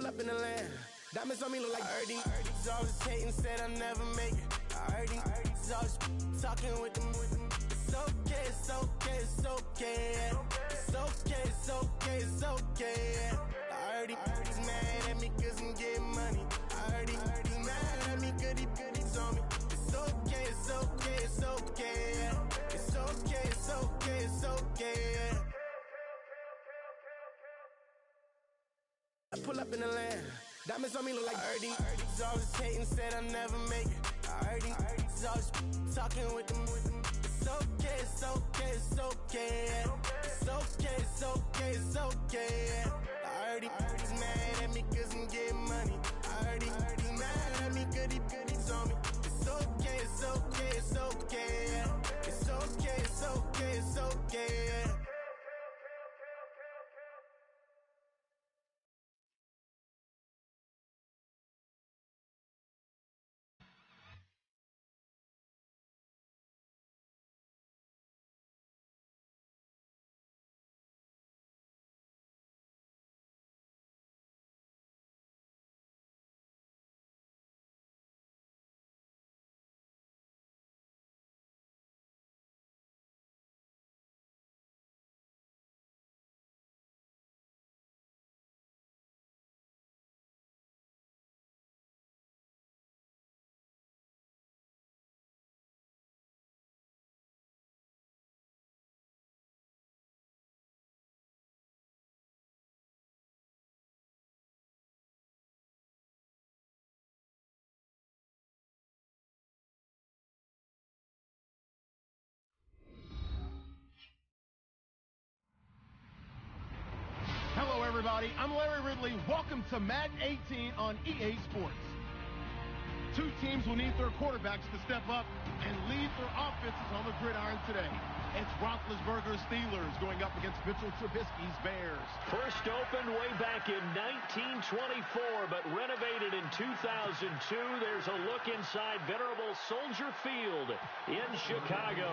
pull up in the land. Diamonds on me look like I heard these always hating, said I'll never make it. I heard these always talking with them. It's okay, it's okay, it's okay. It's okay, it's okay, it's okay. I heard he's mad at me cause I'm getting money. I heard he's mad at me cause he's on me. It's okay, it's okay, it's okay. It's okay, it's okay, it's okay. I pull up in the land. Diamonds on me look like I heard these always hating, said I'll never make it. I heard he's always talking with them. It's okay, it's okay, it's okay. It's okay, it's okay, it's okay. I heard he's mad at me cause I'm getting money. I heard he's mad at me cause he's on me. It's okay, it's okay, it's okay. It's okay, it's okay, it's okay. Hello, everybody. I'm Larry Ridley. Welcome to Madden 18 on EA Sports. Two teams will need their quarterbacks to step up and lead their offenses on the gridiron today. It's Roethlisberger's Steelers going up against Mitchell Trubisky's Bears. First opened way back in 1924, but renovated in 2002. There's a look inside venerable Soldier Field in Chicago.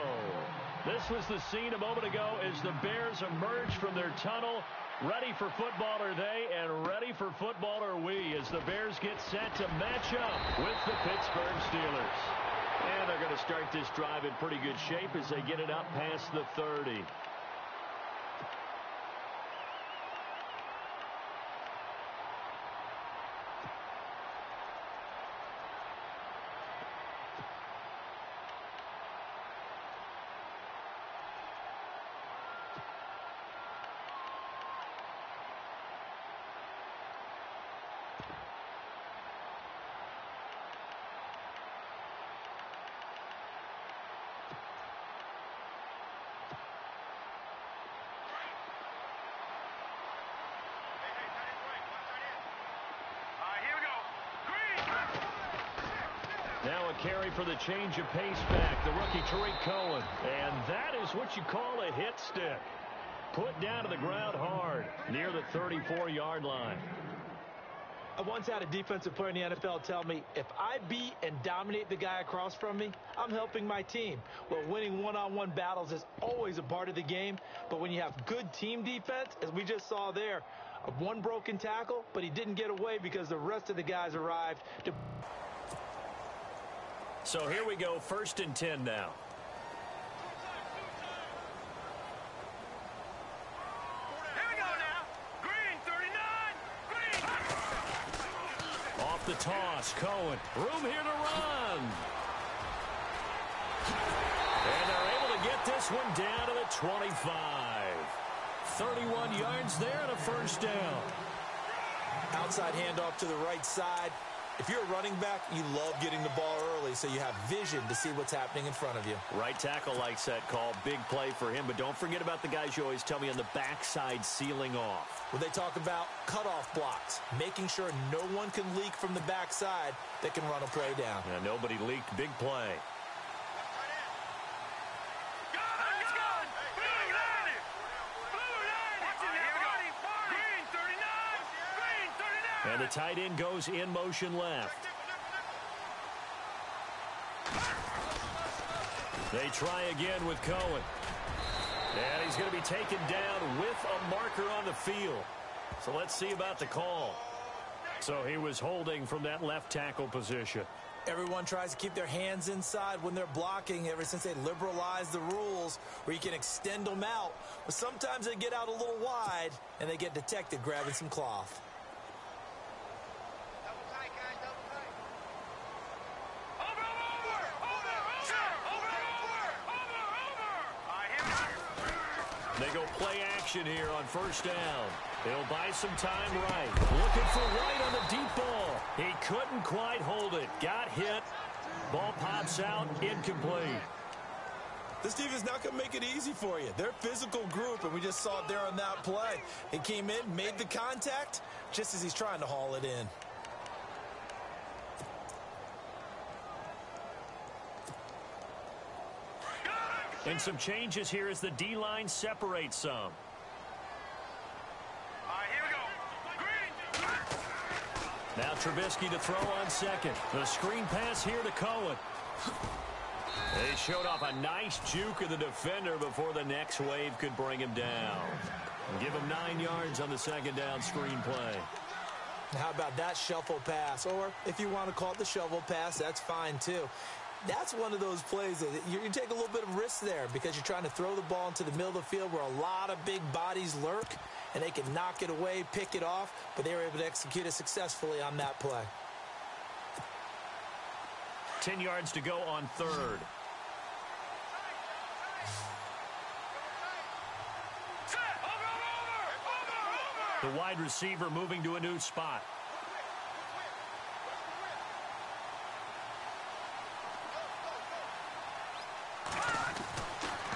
This was the scene a moment ago as the Bears emerged from their tunnel. Ready for football are they, and ready for football are we, as the Bears get set to match up with the Pittsburgh Steelers. And they're going to start this drive in pretty good shape as they get it up past the 30. Now a carry for the change of pace back, the rookie Tariq Cohen. And that is what you call a hit stick. Put down to the ground hard, near the 34-yard line. I once had a defensive player in the NFL tell me, if I beat and dominate the guy across from me, I'm helping my team. Well, winning one-on-one battles is always a part of the game, but when you have good team defense, as we just saw there, one broken tackle, but he didn't get away because the rest of the guys arrived to... So here we go, 1st and 10 now. Here we go now. Green, 39. Green. Off the toss, Cohen. Room here to run. And they're able to get this one down to the 25. 31 yards there and a first down. Outside handoff to the right side. If you're a running back, you love getting the ball early so you have vision to see what's happening in front of you. Right tackle likes that call. Big play for him. But don't forget about the guys you always tell me on the backside sealing off. When they talk about cutoff blocks, making sure no one can leak from the backside that can run a play down. Yeah, nobody leaked. Big play. And the tight end goes in motion left. They try again with Cohen. And he's going to be taken down with a marker on the field. So let's see about the call. So he was holding from that left tackle position. Everyone tries to keep their hands inside when they're blocking ever since they liberalized the rules where you can extend them out. But sometimes they get out a little wide and they get detected grabbing some cloth. They go play action here on first down. They'll buy some time right. Looking for White on the deep ball. He couldn't quite hold it. Got hit. Ball pops out. Incomplete. This defense not going to make it easy for you. They're a physical group, and we just saw it there on that play. He came in, made the contact, just as he's trying to haul it in. And some changes here as the D-line separates some. All right, here we go. Green. Now Trubisky to throw on second. The screen pass here to Cohen. They showed off a nice juke of the defender before the next wave could bring him down. And give him 9 yards on the second down screen play. How about that shuffle pass? Or if you want to call it the shovel pass, that's fine too. That's one of those plays that you take a little bit of risk there because you're trying to throw the ball into the middle of the field where a lot of big bodies lurk, and they can knock it away, pick it off, but they were able to execute it successfully on that play. 10 yards to go on third. The wide receiver moving to a new spot.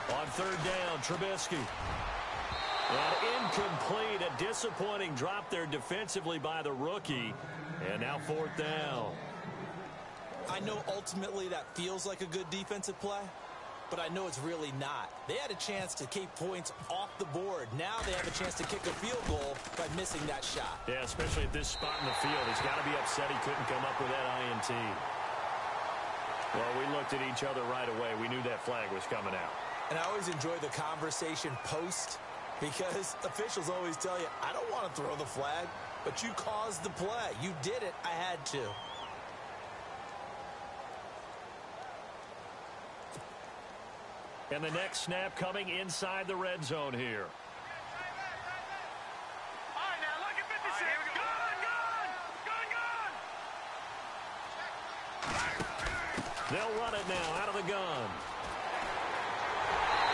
On third down, Trubisky. And incomplete, a disappointing drop there defensively by the rookie. And now fourth down. I know ultimately that feels like a good defensive play, but I know it's really not. They had a chance to keep points off the board. Now they have a chance to kick a field goal by missing that shot. Yeah, especially at this spot in the field. He's got to be upset he couldn't come up with that INT. Well, we looked at each other right away. We knew that flag was coming out. And I always enjoy the conversation post because officials always tell you, I don't want to throw the flag, but you caused the play. You did it. I had to. And the next snap coming inside the red zone here. All right, now look at 56. Gun. They'll run it now out of the gun.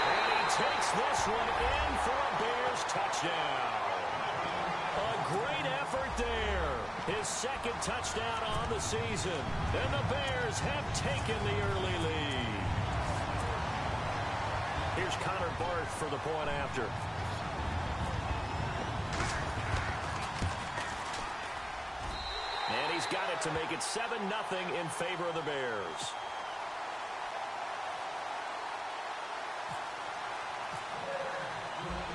And he takes this one in for a Bears touchdown. A great effort there. His second touchdown on the season. And the Bears have taken the early lead. Here's Connor Barth for the point after. And he's got it to make it 7-0 in favor of the Bears.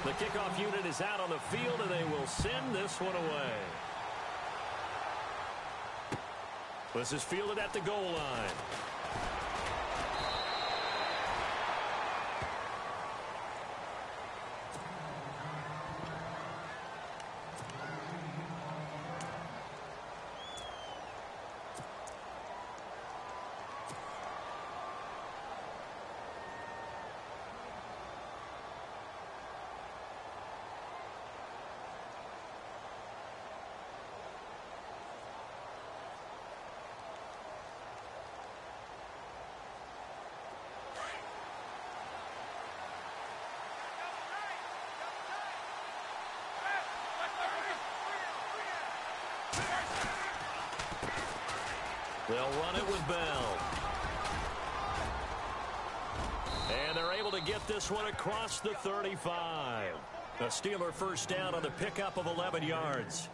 The kickoff unit is out on the field, and they will send this one away. This is fielded at the goal line. They'll run it with Bell. And they're able to get this one across the 35. A Steeler first down on the pickup of 11 yards.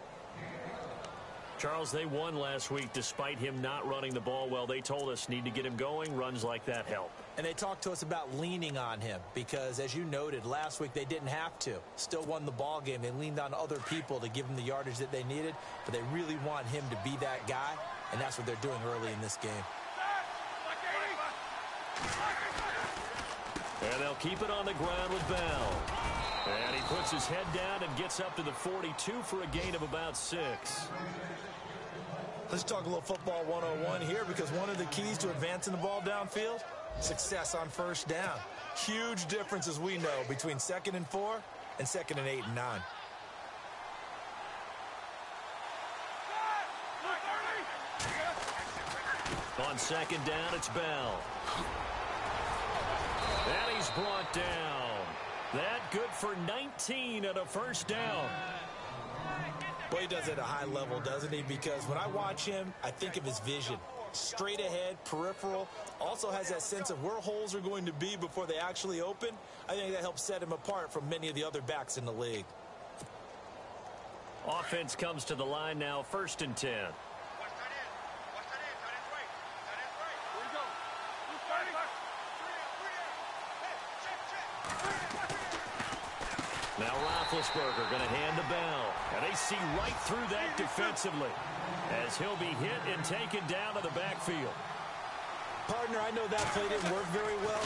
Charles, they won last week despite him not running the ball well. They told us need to get him going. Runs like that help. And they talked to us about leaning on him because, as you noted, last week they didn't have to. Still won the ball game. They leaned on other people to give them the yardage that they needed, but they really want him to be that guy, and that's what they're doing early in this game. And they'll keep it on the ground with Bell. And he puts his head down and gets up to the 42 for a gain of about 6. Let's talk a little football 101 here, because one of the keys to advancing the ball downfield, success on first down. Huge difference, as we know, between 2nd and 4 and 2nd and 8 and 9. On 2nd down, it's Bell. And he's brought down. That good for 19 and a first down. Boy, he does it at a high level, doesn't he? Because when I watch him, I think of his vision. Straight ahead, peripheral. Also has that sense of where holes are going to be before they actually open. I think that helps set him apart from many of the other backs in the league. Offense comes to the line now, 1st and 10. Now Roethlisberger going to hand the bell. And they see right through that defensively as he'll be hit and taken down to the backfield. Partner, I know that play didn't work very well,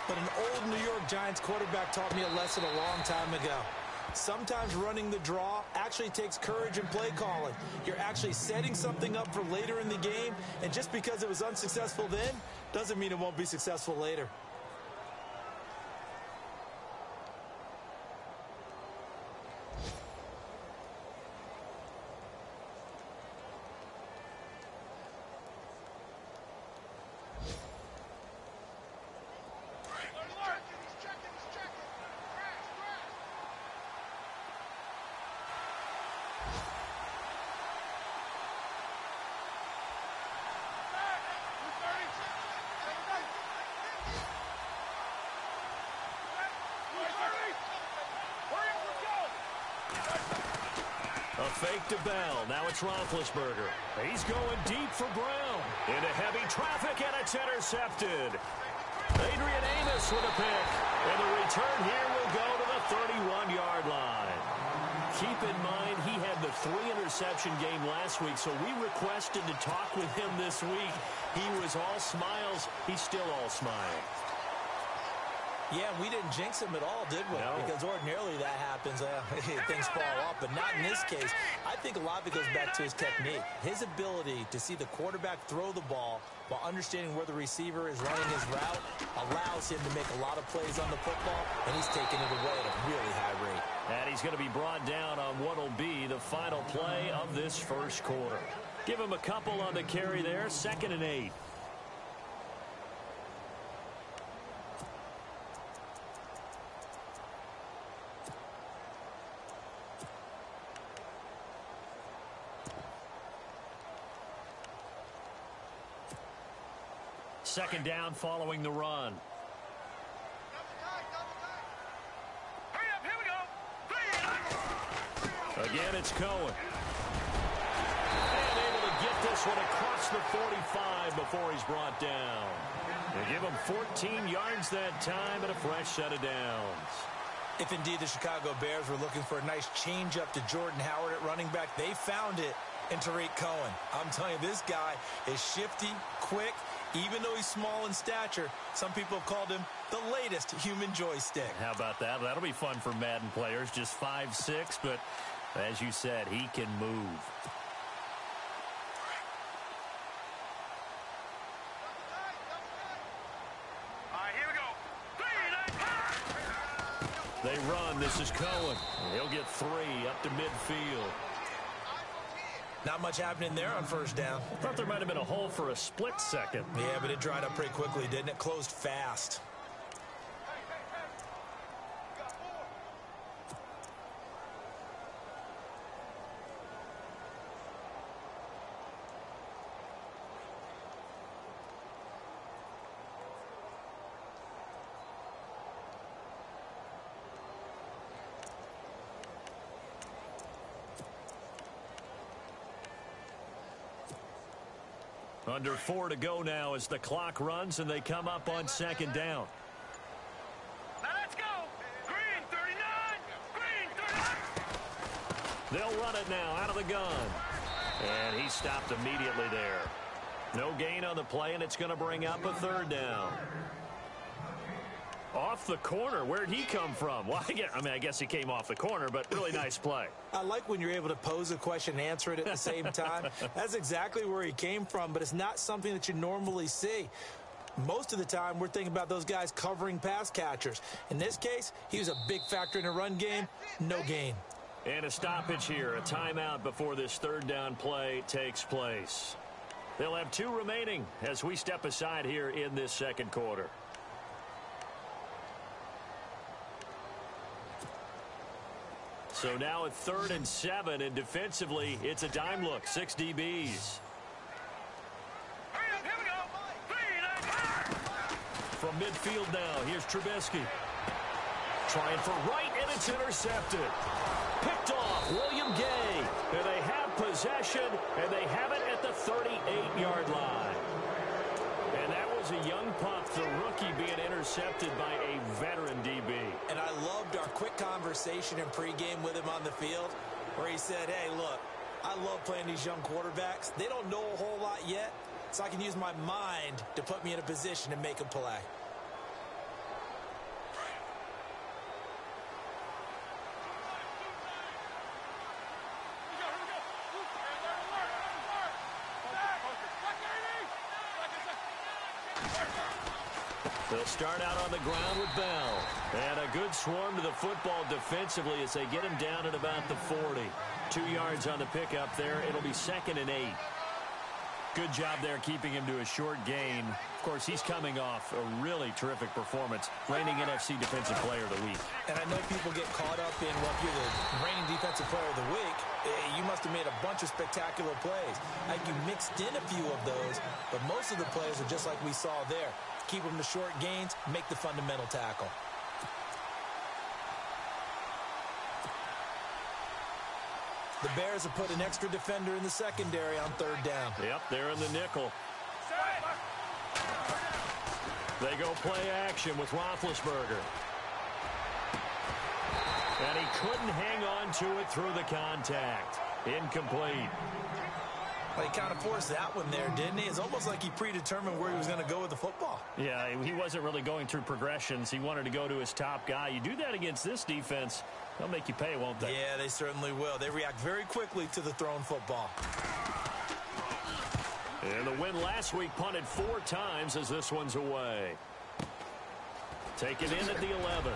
but an old New York Giants quarterback taught me a lesson a long time ago. Sometimes running the draw actually takes courage in play calling. You're actually setting something up for later in the game, and just because it was unsuccessful then doesn't mean it won't be successful later. A fake to Bell. Now it's Roethlisberger. He's going deep for Brown. Into heavy traffic, and it's intercepted. Adrian Amos with a pick. And the return here will go to the 31-yard line. Keep in mind, he had the 3-interception game last week, so we requested to talk with him this week. He was all smiles. He's still all smiles. Yeah, we didn't jinx him at all, did we? No. Because ordinarily that happens. Things fall off, but not in this case. I think a lot of it goes back to his technique. His ability to see the quarterback throw the ball while understanding where the receiver is running his route allows him to make a lot of plays on the football, and he's taking it away at a really high rate. And he's going to be brought down on what will be the final play of this first quarter. Give him a couple on the carry there, 2nd and 8. Second down following the run. Hurry up, here we go. Again, it's Cohen. And able to get this one across the 45 before he's brought down. They give him 14 yards that time and a fresh set of downs. If indeed the Chicago Bears were looking for a nice change-up to Jordan Howard at running back, they found it in Tariq Cohen. I'm telling you, this guy is shifty, quick. Even though he's small in stature, some people have called him the latest human joystick. How about that? That'll be fun for Madden players. Just 5'6", but as you said, he can move. All right, here we go. They run. This is Cohen. He'll get 3 up to midfield. Not much happening there on first down. Thought there might have been a hole for a split second. Yeah, but it dried up pretty quickly, didn't it? Closed fast. Under 4 to go now as the clock runs and they come up on second down. Now let's go. Green 39. Green 39. They'll run it now out of the gun. And he stopped immediately there. No gain on the play, and it's going to bring up a 3rd down. Off the corner. Where'd he come from? Well, I guess he came off the corner, but really nice play. I like when you're able to pose a question and answer it at the same time. That's exactly where he came from, but it's not something that you normally see. Most of the time, we're thinking about those guys covering pass catchers. In this case, he was a big factor in the run game. No gain. And a stoppage here, a timeout before this third down play takes place. They'll have 2 remaining as we step aside here in this second quarter. So now at 3rd and 7, and defensively, it's a dime look. 6 DBs. From midfield now, here's Trubisky. Trying for right, and it's intercepted. Picked off, William Gay. And they have possession, and they have it at the 38-yard line. And that was a young pup, the rookie being intercepted by a veteran DB. And I loved our quick conversation in pregame with him on the field where he said, hey, look, I love playing these young quarterbacks. They don't know a whole lot yet, so I can use my mind to put me in a position to make a play. They'll start out on the ground with Bell. And a good swarm to the football defensively as they get him down at about the 40. 2 yards on the pickup there. It'll be 2nd and 8. Good job there keeping him to a short gain. Of course, he's coming off a really terrific performance, reigning NFC Defensive Player of the Week. And I know people get caught up in, well, if you're the reigning Defensive Player of the Week, you must have made a bunch of spectacular plays. I think you mixed in a few of those, but most of the plays are just like we saw there. Keep them to short gains, make the fundamental tackle. The Bears have put an extra defender in the secondary on 3rd down. Yep, they're in the nickel. They go play action with Roethlisberger. And he couldn't hang on to it through the contact. Incomplete. Well, he kind of forced that one there, didn't he? It's almost like he predetermined where he was going to go with the football. Yeah, he wasn't really going through progressions. He wanted to go to his top guy. You do that against this defense, they'll make you pay, won't they? Yeah, they certainly will. They react very quickly to the thrown football. And the win last week punted 4 times as this one's away. Taken in at the 11.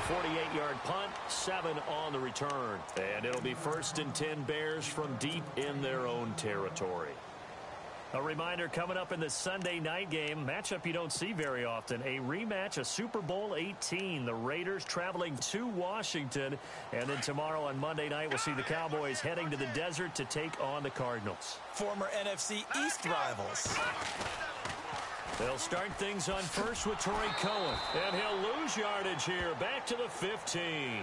48-yard punt, 7 on the return. And it'll be 1st and 10 Bears from deep in their own territory. A reminder coming up in the Sunday night game, matchup you don't see very often, a rematch of Super Bowl 18. The Raiders traveling to Washington. And then tomorrow on Monday night, we'll see the Cowboys heading to the desert to take on the Cardinals. Former NFC East rivals. They'll start things on first with Torrey Cohen. And he'll lose yardage here. Back to the 15.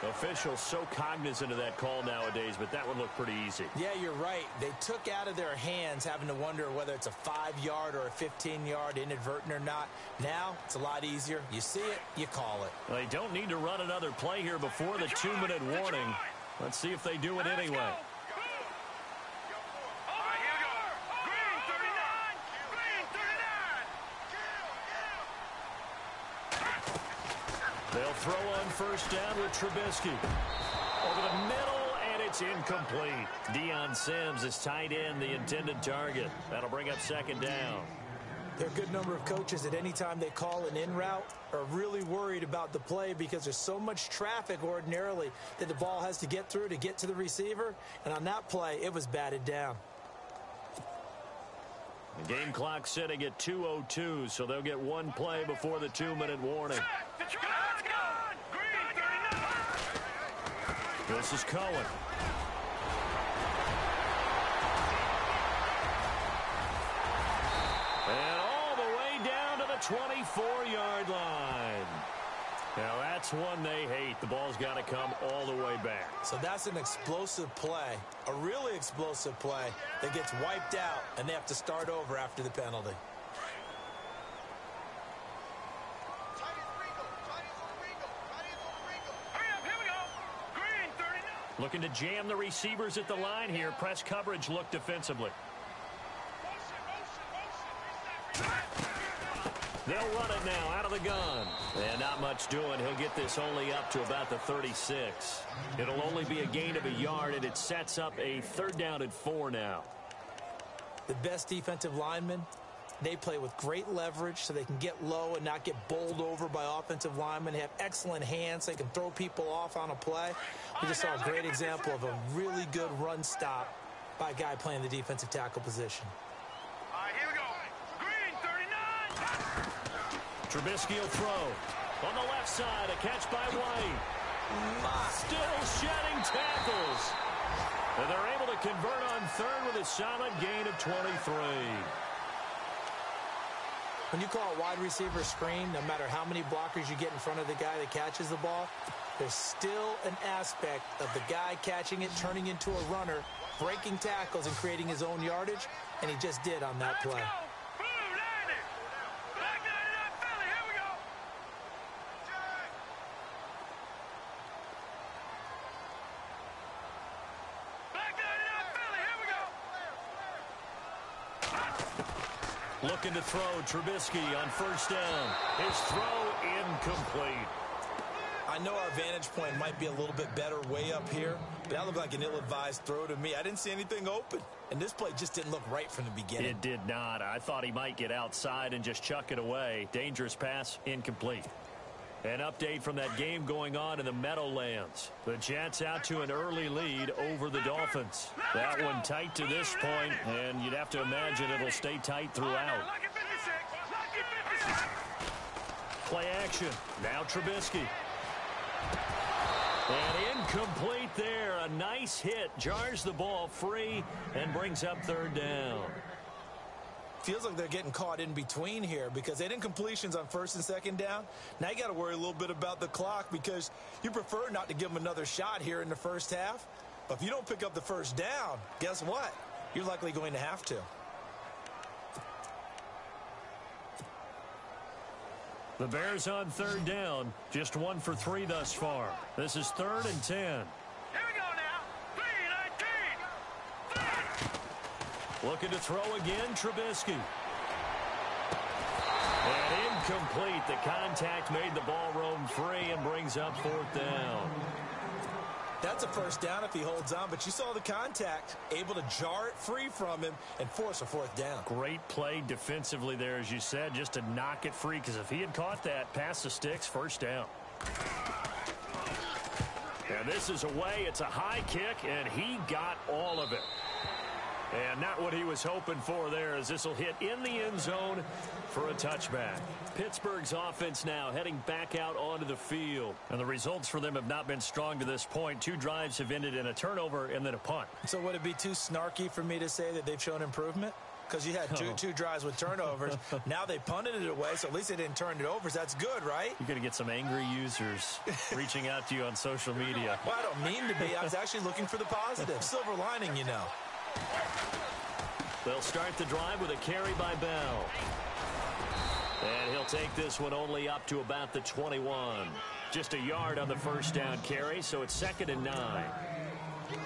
Officials so cognizant of that call nowadays, but that one looked pretty easy. Yeah, you're right. They took out of their hands having to wonder whether it's a 5-yard or a 15-yard inadvertent or not. Now, it's a lot easier. You see it, you call it. They don't need to run another play here before the 2-minute warning. Let's see if they do it anyway. They'll throw on first down with Trubisky. Over the middle, and it's incomplete. Deion Sims is tight end, the intended target. That'll bring up 2nd down. There are a good number of coaches at any time they call an in route are really worried about the play because there's so much traffic ordinarily that the ball has to get through to get to the receiver. And on that play, it was batted down. The game clock sitting at 2:02, so they'll get one play before the 2-minute warning. This is Cohen. And all the way down to the 24-yard line. Now that's one they hate. The ball's got to come all the way back. So that's an explosive play, a really explosive play that gets wiped out, and they have to start over after the penalty. Looking to jam the receivers at the line here. Press coverage look defensively. They'll run it now out of the gun. And not much doing. He'll get this only up to about the 36. It'll only be a gain of a yard, and it sets up a 3rd down and 4 now. The best defensive linemen, they play with great leverage so they can get low and not get bowled over by offensive linemen. They have excellent hands. So they can throw people off on a play. We just saw a great example of a really good run stop by a guy playing the defensive tackle position. All right, here we go. Green, 39. Trubisky will throw. On the left side, a catch by White. Still shedding tackles. And they're able to convert on 3rd with a solid gain of 23. When you call a wide receiver screen, no matter how many blockers you get in front of the guy that catches the ball, there's still an aspect of the guy catching it, turning into a runner, breaking tackles and creating his own yardage, and he just did on that play. Looking to throw, Trubisky on 1st down. His throw incomplete. I know our vantage point might be a little bit better way up here, but that looked like an ill-advised throw to me. I didn't see anything open, and this play just didn't look right from the beginning. It did not. I thought he might get outside and just chuck it away. Dangerous pass, incomplete. An update from that game going on in the Meadowlands. The Jets out to an early lead over the Dolphins. That one tight to this point, and you'd have to imagine it'll stay tight throughout. Play action. Now Trubisky. And incomplete there. A nice hit. Jars the ball free and brings up 3rd down. Feels like they're getting caught in between here because they didn't incompletions on 1st and 2nd down. Now you got to worry a little bit about the clock because you prefer not to give them another shot here in the 1st half. But if you don't pick up the 1st down, guess what? You're likely going to have to. The Bears on 3rd down. Just 1 for 3 thus far. This is 3rd and 10. Here we go now. 3-19. Looking to throw again, Trubisky. And incomplete. The contact made the ball roam free and brings up 4th down. That's a 1st down if he holds on, but you saw the contact, able to jar it free from him and force a 4th down. Great play defensively there, as you said, just to knock it free, because if he had caught that, past the sticks, 1st down. And this is away. It's a high kick, and he got all of it. And not what he was hoping for there, as this will hit in the end zone for a touchback. Pittsburgh's offense now heading back out onto the field. And the results for them have not been strong to this point. 2 drives have ended in a turnover and then a punt. So would it be too snarky for me to say that they've shown improvement? Because you had two drives with turnovers. Now they punted it away, so at least they didn't turn it over. So that's good, right? You're going to get some angry users reaching out to you on social media. Well, I don't mean to be. I was actually looking for the positive. Silver lining, you know. They'll start the drive with a carry by Bell. And he'll take this one only up to about the 21. Just a yard on the 1st down carry, so it's 2nd and 9.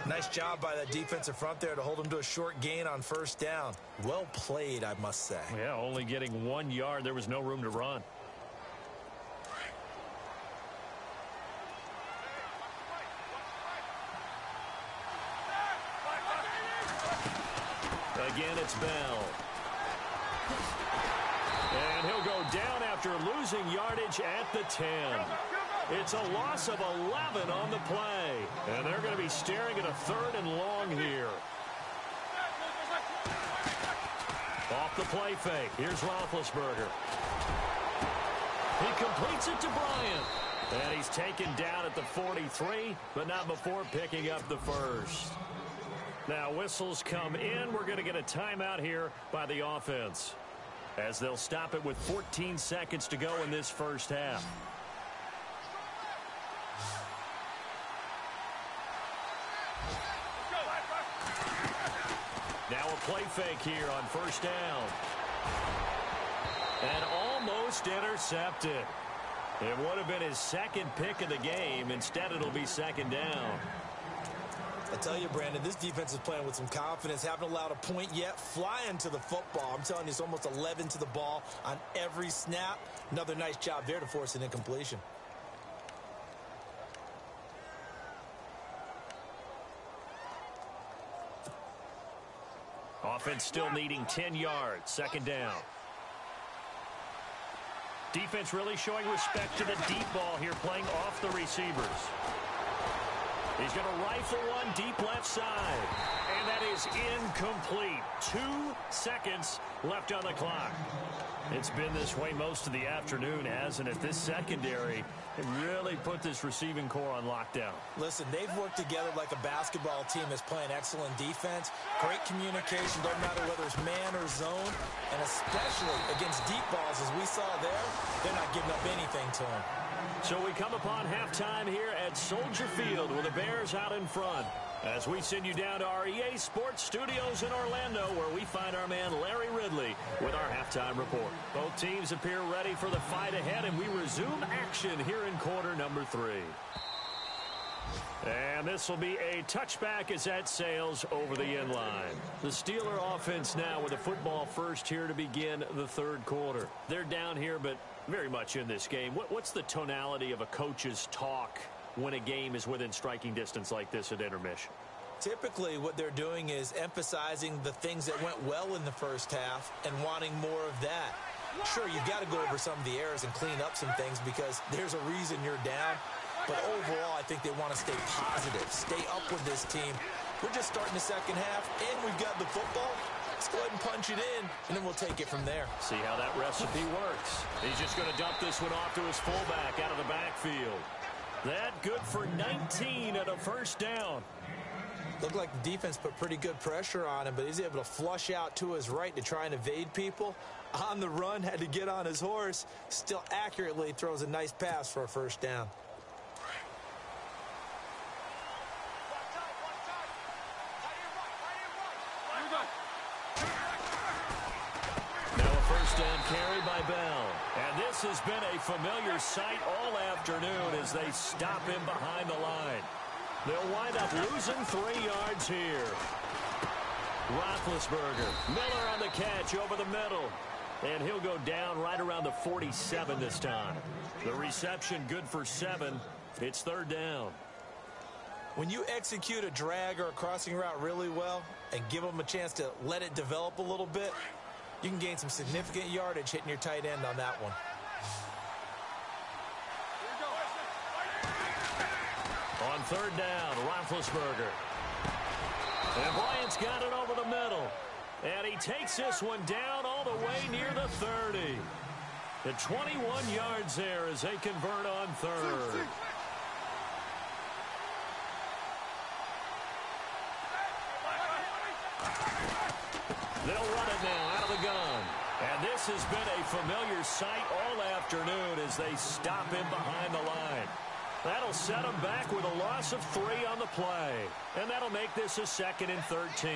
Nice job by that defensive front there to hold him to a short gain on 1st down. Well played, I must say. Yeah, only getting 1 yard. There was no room to run. Again, it's Bell. And he'll go down after losing yardage at the 10. It's a loss of 11 on the play. And they're going to be staring at a 3rd and long here. Off the play fake. Here's Roethlisberger. He completes it to Bryant. And he's taken down at the 43, but not before picking up the 1st. Now whistles come in. We're going to get a timeout here by the offense, as they'll stop it with 14 seconds to go in this 1st half. Now a play fake here on 1st down. And almost intercepted. It would have been his 2nd pick of the game. Instead, it'll be 2nd down. I tell you, Brandon, this defense is playing with some confidence. Haven't allowed a point yet. Flying to the football. I'm telling you, it's almost 11 to the ball on every snap. Another nice job there to force an incompletion. Offense still needing 10 yards. Second down. Defense really showing respect to the deep ball here, playing off the receivers. He's going to rifle one deep left side. And that is incomplete. 2 seconds left on the clock. It's been this way most of the afternoon, hasn't it? This secondary really put this receiving core on lockdown. Listen, they've worked together like a basketball team that's playing excellent defense. Great communication, don't matter whether it's man or zone. And especially against deep balls, as we saw there, they're not giving up anything to them. So we come upon halftime here at Soldier Field with the Bears out in front. As we send you down to our EA Sports Studios in Orlando, where we find our man Larry Ridley with our halftime report. Both teams appear ready for the fight ahead, and we resume action here in quarter number 3. And this will be a touchback as that sails over the end line. The Steeler offense now with the football first here to begin the third quarter. They're down here, but very much in this game. What's the tonality of a coach's talk when a game is within striking distance like this at intermission? Typically, what they're doing is emphasizing the things that went well in the first half and wanting more of that. Sure, you've got to go over some of the errors and clean up some things because there's a reason you're down. But overall, I think they want to stay positive, stay up with this team. We're just starting the second half, and we've got the football. Let's go ahead and punch it in, and then we'll take it from there. See how that recipe works. He's just going to dump this one off to his fullback out of the backfield. That good for 19 at a first down. Looked like the defense put pretty good pressure on him, but he's able to flush out to his right to try and evade people. On the run, had to get on his horse. Still accurately throws a nice pass for a first down. Now a first down carry by Bell. And this has been a familiar sight all afternoon as they stop him behind the line. They'll wind up losing 3 yards here. Roethlisberger. Miller on the catch over the middle. And he'll go down right around the 47 this time. The reception good for 7. It's third down. When you execute a drag or a crossing route really well and give them a chance to let it develop a little bit, you can gain some significant yardage hitting your tight end on that one. On third down, Roethlisberger. And Bryant's got it over the middle. And he takes this one down all the way near the 30. The 21 yards there as they convert on third. They'll run it now out of the gun. And this has been a familiar sight all afternoon as they stop him behind the line. That'll set him back with a loss of 3 on the play. And that'll make this a 2nd and 13.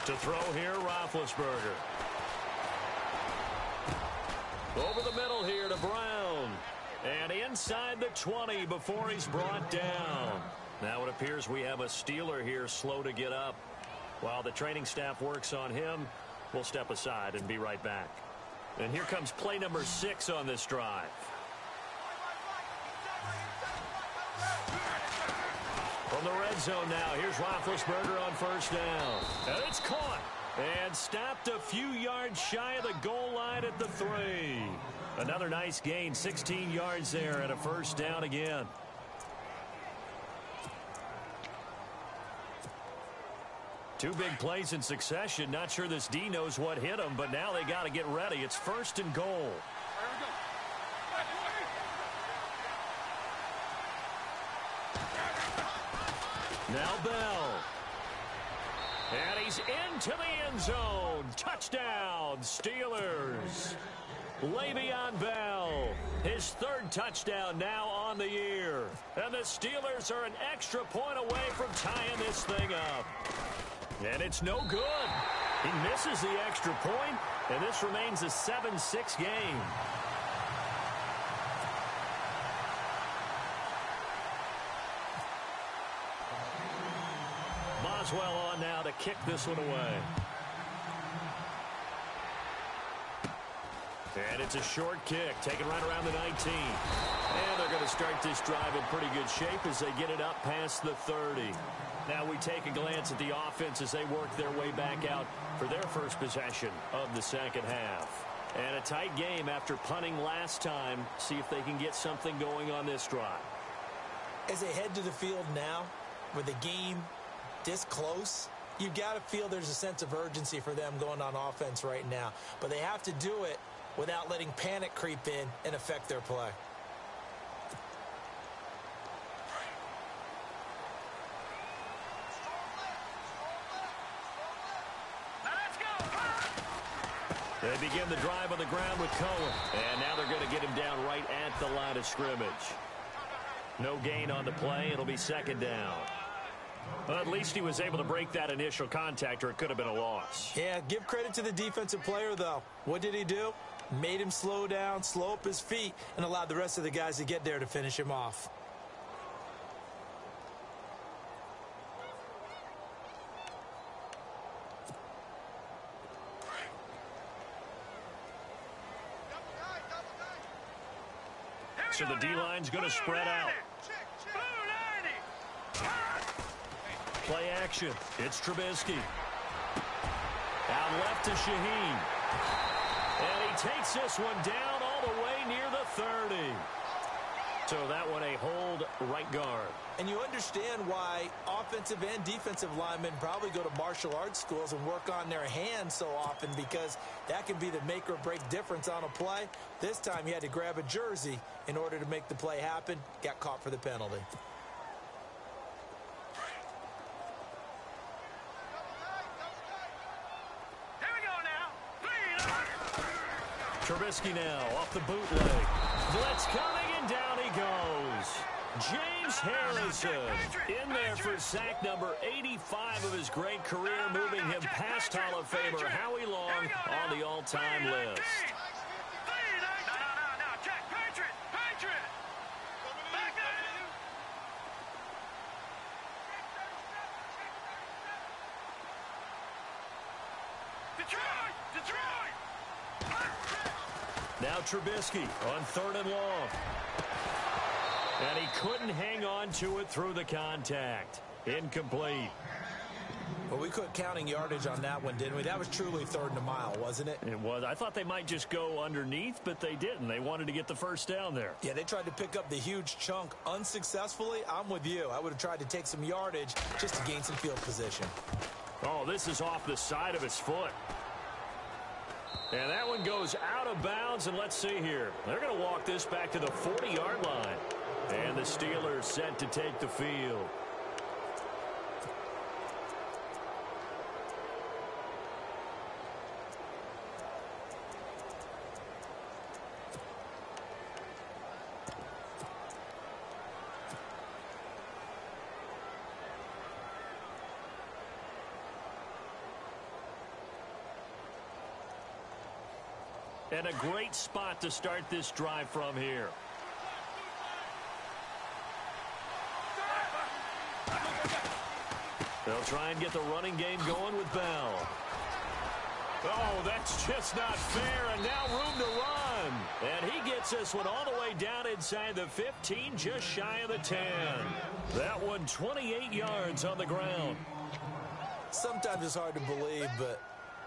To throw here, Roethlisberger. Over the middle here to Brown. And inside the 20 before he's brought down. Now it appears we have a Steeler here slow to get up. While the training staff works on him, we'll step aside and be right back. And here comes play number 6 on this drive. From the red zone now, here's Roethlisberger on first down. And it's caught and stopped a few yards shy of the goal line at the 3. Another nice gain, 16 yards there and a first down again. Two big plays in succession. Not sure this D knows what hit him, but now they got to get ready. It's first and goal. Now Bell. And he's into the end zone. Touchdown, Steelers. Le'Veon Bell, his 3rd touchdown now on the year. And the Steelers are an extra point away from tying this thing up. And it's no good. He misses the extra point, and this remains a 7-6 game. Mazoen on now to kick this one away. And it's a short kick, taken right around the 19. And they're going to start this drive in pretty good shape as they get it up past the 30. Now we take a glance at the offense as they work their way back out for their first possession of the second half. And a tight game after punting last time. See if they can get something going on this drive. As they head to the field now, with the game this close, you've got to feel there's a sense of urgency for them going on offense right now. But they have to do it without letting panic creep in and affect their play. They begin the drive on the ground with Cohen. And now they're going to get him down right at the line of scrimmage. No gain on the play. It'll be second down. Well, at least he was able to break that initial contact, or it could have been a loss. Yeah, give credit to the defensive player, though. What did he do? Made him slow down, slow up his feet, and allowed the rest of the guys to get there to finish him off. So the D-line's going to spread out. Play action. It's Trubisky. Out left to Shaheen. And he takes this one down all the way near the 30. So that one a hold right guard. And you understand why offensive and defensive linemen probably go to martial arts schools and work on their hands so often, because that can be the make or break difference on a play. This time he had to grab a jersey in order to make the play happen. Got caught for the penalty. Trubisky now off the bootleg. Blitz coming, and down he goes. James Harrison in there for sack number 85 of his great career, moving him past Hall of Famer Howie Long on the all-time list. Now Trubisky on 3rd and long. And he couldn't hang on to it through the contact. Incomplete. Well, we quit counting yardage on that one, didn't we? That was truly 3rd and a mile, wasn't it? It was. I thought they might just go underneath, but they didn't. They wanted to get the first down there. Yeah, they tried to pick up the huge chunk unsuccessfully. I'm with you. I would have tried to take some yardage just to gain some field position. Oh, this is off the side of his foot. And that one goes out of bounds, and let's see here. They're going to walk this back to the 40-yard line. And the Steelers set to take the field. And a great spot to start this drive from here. They'll try and get the running game going with Bell. Oh, that's just not fair, and now room to run. And he gets this one all the way down inside the 15, just shy of the 10. That one 28 yards on the ground. Sometimes it's hard to believe, but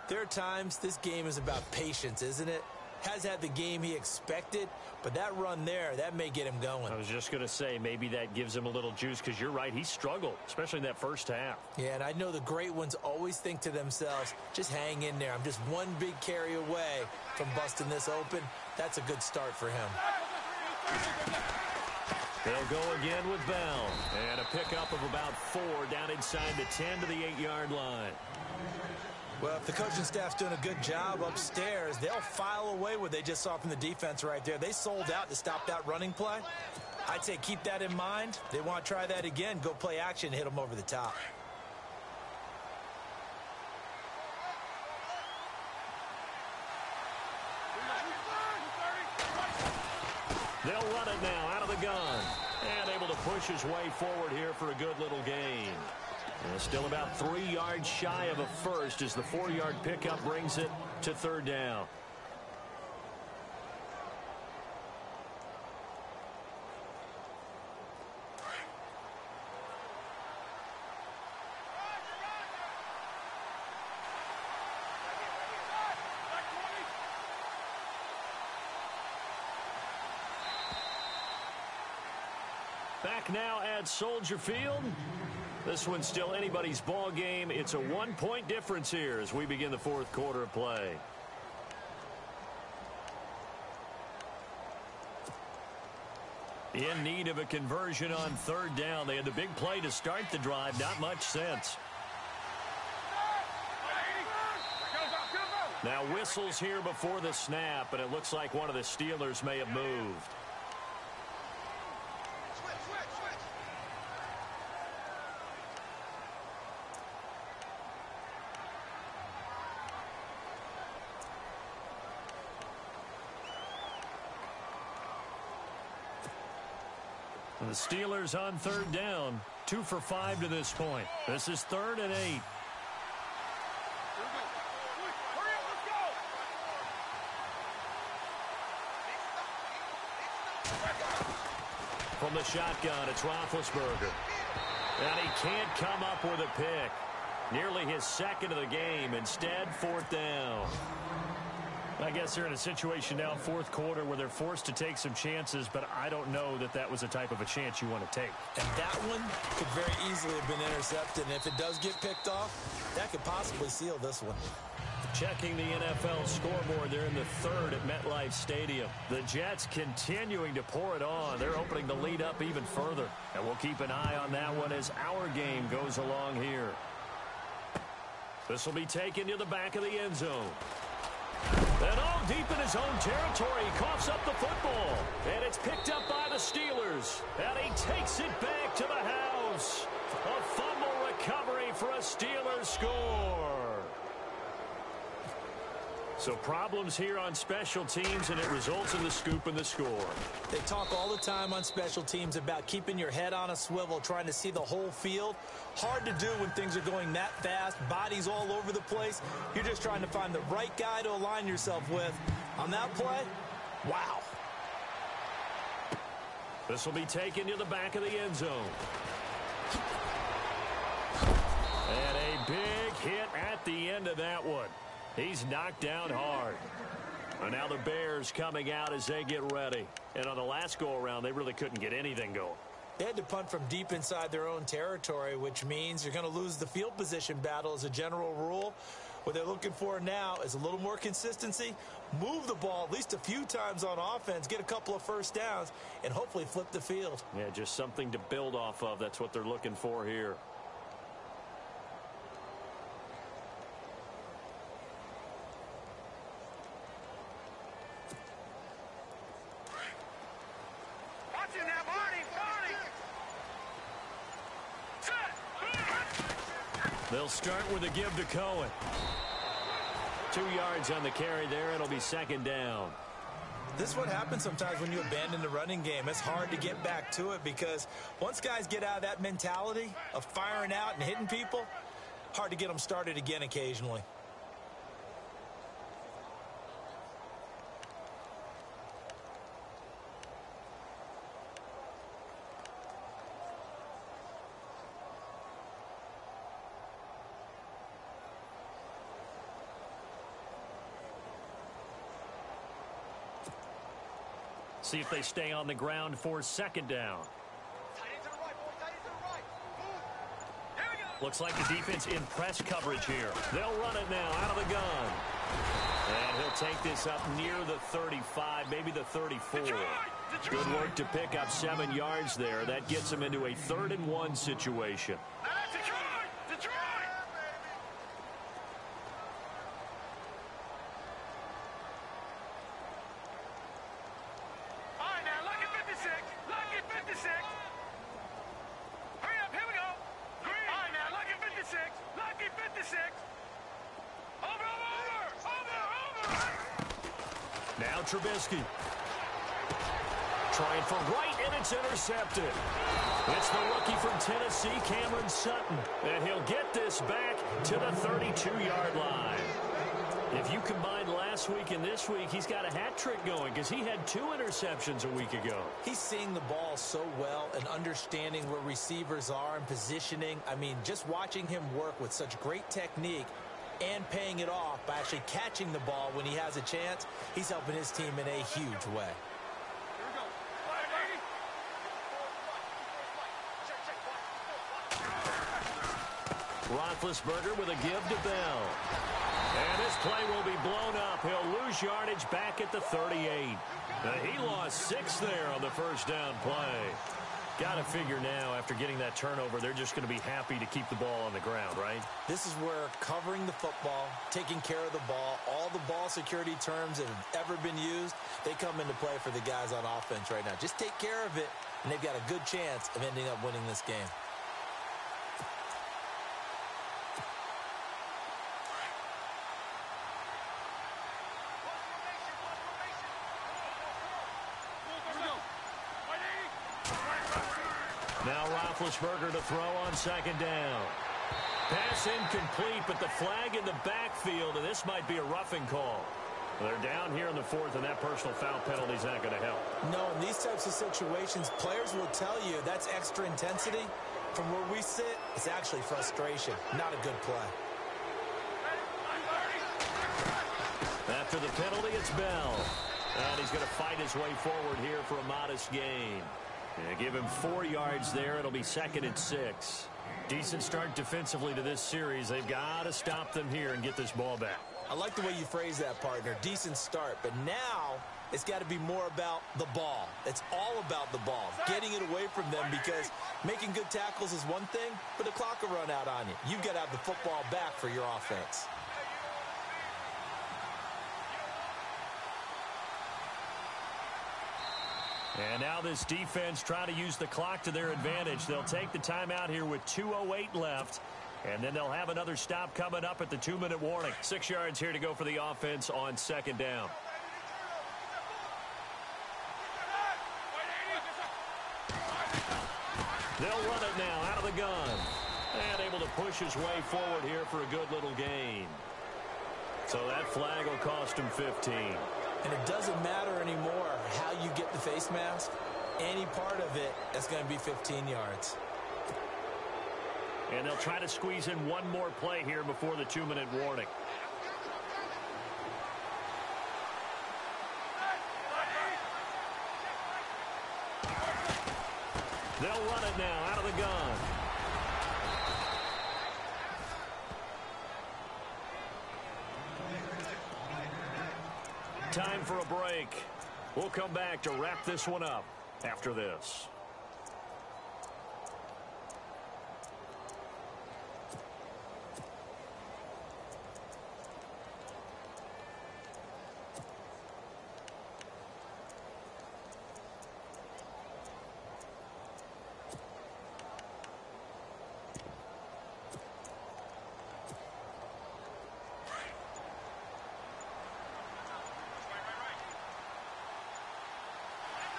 there are times this game is about patience, isn't it? Has had the game he expected, but that run there, that may get him going. I was just going to say, maybe that gives him a little juice, because you're right, he struggled, especially in that first half. Yeah, and I know the great ones always think to themselves, just hang in there. I'm just one big carry away from busting this open. That's a good start for him. They'll go again with Bell. And a pickup of about 4 down inside the 10 to the 8-yard line. Well, if the coaching staff's doing a good job upstairs, they'll file away what they just saw from the defense right there. They sold out to stop that running play. I'd say keep that in mind. They want to try that again. Go play action, hit them over the top. run it now out of the gun. And able to push his way forward here for a good little gain. And still about 3 yards shy of a first as the 4-yard pickup brings it to third down. Back now at Soldier Field. This one's still anybody's ball game. It's a 1-point difference here as we begin the fourth quarter of play. In need of a conversion on third down. They had the big play to start the drive. Not much sense. Now whistles here before the snap, and it looks like one of the Steelers may have moved. The Steelers on third down, 2 for 5 to this point. This is 3rd and 8. From the shotgun, it's Roethlisberger. And he can't come up with a pick. Nearly his second of the game. Instead, 4th down. I guess they're in a situation now, fourth quarter, where they're forced to take some chances, but I don't know that that was a type of a chance you want to take. And that one could very easily have been intercepted, and if it does get picked off, that could possibly seal this one. Checking the NFL scoreboard, they're in the 3rd at MetLife Stadium. The Jets continuing to pour it on. They're opening the lead up even further. And we'll keep an eye on that one as our game goes along here. This will be taken to the back of the end zone. And all deep in his own territory, he coughs up the football. And it's picked up by the Steelers. And he takes it back to the house. A fumble recovery for a Steelers score. So problems here on special teams, and it results in the scoop and the score. They talk all the time on special teams about keeping your head on a swivel, trying to see the whole field. Hard to do when things are going that fast, bodies all over the place. You're just trying to find the right guy to align yourself with. On that play, wow. This will be taken to the back of the end zone. And a big hit at the end of that one. He's knocked down hard. And now the Bears coming out as they get ready. And on the last go-around, they really couldn't get anything going. They had to punt from deep inside their own territory, which means you're going to lose the field position battle as a general rule. What they're looking for now is a little more consistency, move the ball at least a few times on offense, get a couple of first downs, and hopefully flip the field. Yeah, just something to build off of. That's what they're looking for here. They'll start with a give to Cohen. 2 yards on the carry there. It'll be 2nd down. This is what happens sometimes when you abandon the running game. It's hard to get back to it because once guys get out of that mentality of firing out and hitting people, hard to get them started again occasionally. See if they stay on the ground for 2nd down. Looks like the defense in press coverage here. They'll run it now out of the gun. And he'll take this up near the 35, maybe the 34. Good work to pick up 7 yards there. That gets him into a 3rd and 1 situation. Trubisky. trying for right, and it's intercepted. It's the rookie from Tennessee, Cameron Sutton, and he'll get this back to the 32-yard line. If you combine last week and this week, he's got a hat trick going because he had 2 interceptions a week ago. He's seeing the ball so well and understanding where receivers are and positioning. I mean, just watching him work with such great technique and paying it off by actually catching the ball when he has a chance, he's helping his team in a huge way. Roethlisberger with a give to Bell. And this play will be blown up. He'll lose yardage back at the 38. He lost 6 there on the first down play. Got to figure now, after getting that turnover, they're just going to be happy to keep the ball on the ground, right? This is where covering the football, taking care of the ball, all the ball security terms that have ever been used, they come into play for the guys on offense right now. Just take care of it, and they've got a good chance of ending up winning this game. Now Roethlisberger to throw on second down. Pass incomplete, but the flag in the backfield, and this might be a roughing call. They're down here in the 4th, and that personal foul penalty is not going to help. No, in these types of situations, players will tell you that's extra intensity. From where we sit, it's actually frustration, not a good play. After the penalty, it's Bell. And he's going to fight his way forward here for a modest gain. Give him 4 yards there. It'll be 2nd and 6. Decent start defensively to this series. They've got to stop them here and get this ball back. I like the way you phrase that, partner. Decent start. But now it's got to be more about the ball. It's all about the ball. Getting it away from them, because making good tackles is one thing, but the clock will run out on you. You've got to have the football back for your offense. And now this defense trying to use the clock to their advantage. They'll take the timeout here with 2:08 left. And then they'll have another stop coming up at the 2-minute warning. 6 yards here to go for the offense on second down. They'll run it now out of the gun. And able to push his way forward here for a good little gain. So that flag will cost him 15. And it doesn't matter anymore how you get the face mask. Any part of it, that's going to be 15 yards. And they'll try to squeeze in one more play here before the 2-minute warning. They'll run it now out of the gun. Time for a break. We'll come back to wrap this one up after this.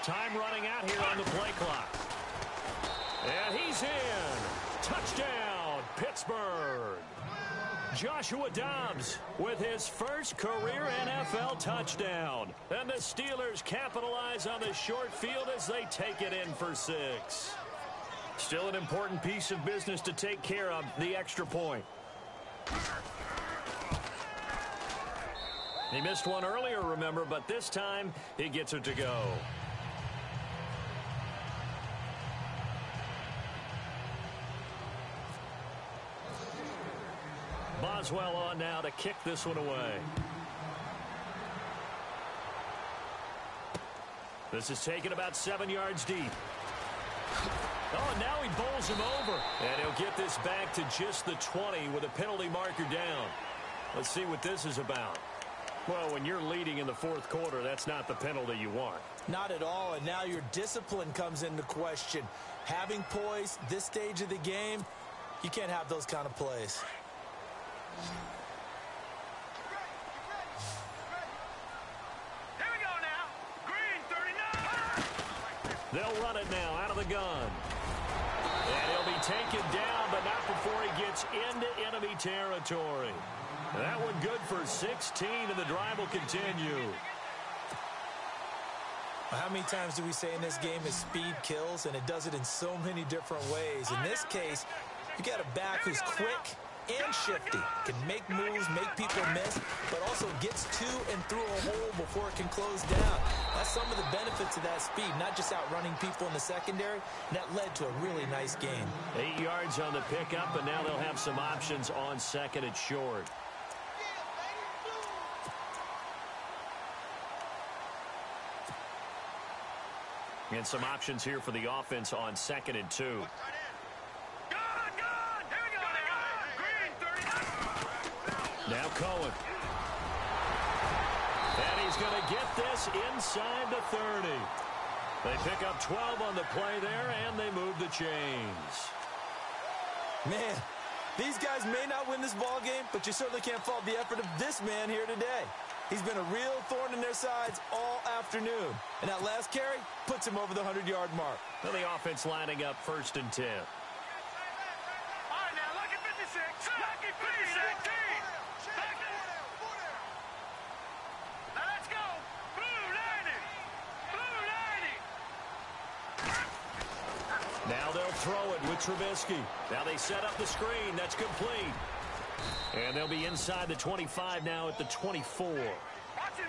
Time running out here on the play clock. And he's in. Touchdown, Pittsburgh. Joshua Dobbs with his first career NFL touchdown. And the Steelers capitalize on the short field as they take it in for 6. Still an important piece of business to take care of, the extra point. He missed one earlier, remember, but this time he gets it to go. Mazoen on now to kick this one away. This is taken about 7 yards deep. Oh, and now he bowls him over. And he'll get this back to just the 20 with a penalty marker down. Let's see what this is about. Well, when you're leading in the 4th quarter, that's not the penalty you want. Not at all, and now your discipline comes into question. Having poise this stage of the game, you can't have those kind of plays. Here we go now. Green 39. They'll run it now out of the gun. And he'll be taken down, but not before he gets into enemy territory. That one good for 16, and the drive will continue. How many times do we say in this game is speed kills, and it does it in so many different ways. In this case, you got a back who's quick and shifty, can make moves, make people miss, but also gets to and through a hole before it can close down. That's some of the benefits of that speed, not just outrunning people in the secondary, and that led to a really nice game. 8 yards on the pickup, and now they'll have some options on second and short. And some options here for the offense on 2nd and 2. Now Cohen. And he's going to get this inside the 30. They pick up 12 on the play there, and they move the chains. Man, these guys may not win this ball game, but you certainly can't fault the effort of this man here today. He's been a real thorn in their sides all afternoon. And that last carry puts him over the 100-yard mark. Well, the offense lining up 1st and 10. All right, now, lucky 56. Lucky 56. Now, let's go. Blue 90. Blue 90. Now they'll throw it with Trubisky. Now they set up the screen. That's complete. And they'll be inside the 25 now at the 24.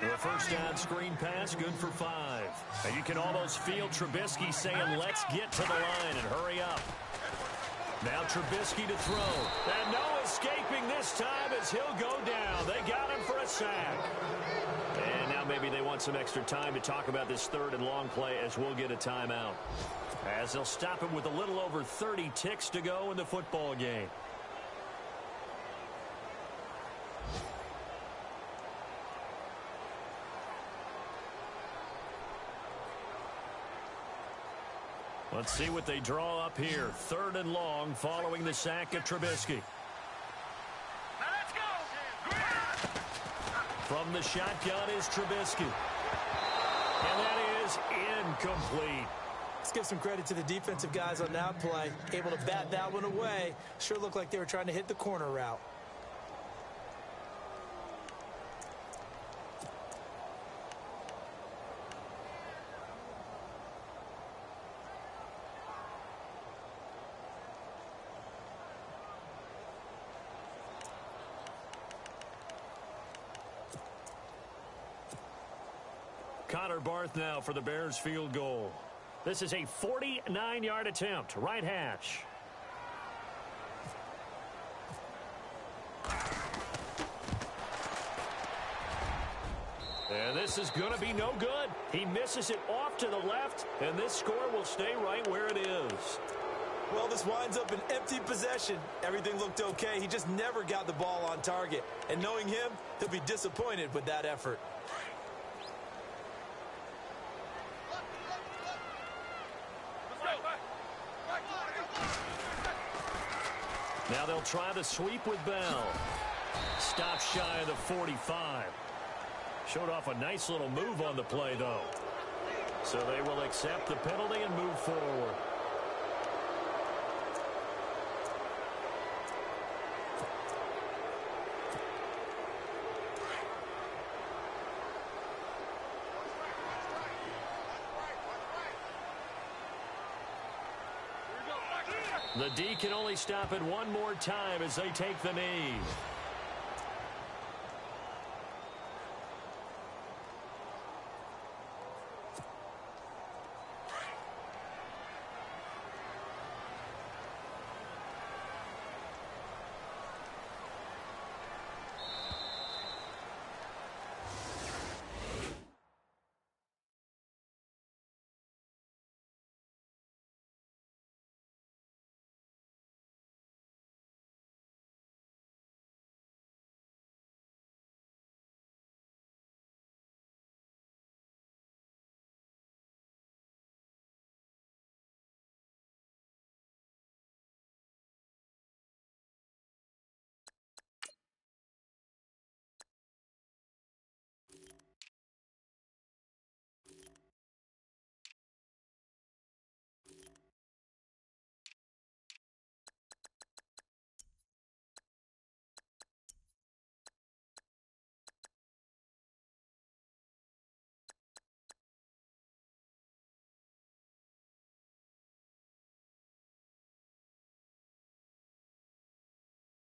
A first down screen pass, good for 5. And you can almost feel Trubisky saying, let's get to the line and hurry up. Now Trubisky to throw. And no escaping this time as he'll go down. They got him for a sack. And now maybe they want some extra time to talk about this 3rd and long play as we'll get a timeout. As they'll stop him with a little over 30 ticks to go in the football game. Let's see what they draw up here. 3rd and long following the sack of Trubisky. Now, let's go. From the shotgun is Trubisky. And that is incomplete. Let's give some credit to the defensive guys on that play. Able to bat that one away. Sure looked like they were trying to hit the corner route. Connor Barth now for the Bears field goal. This is a 49-yard attempt, right hash. And this is going to be no good. He misses it off to the left, and this score will stay right where it is. Well, this winds up an empty possession. Everything looked okay. He just never got the ball on target. And knowing him, he'll be disappointed with that effort. Now they'll try the sweep with Bell. Stop shy of the 45. Showed off a nice little move on the play, though. So they will accept the penalty and move forward. The D can only stop it one more time as they take the knee.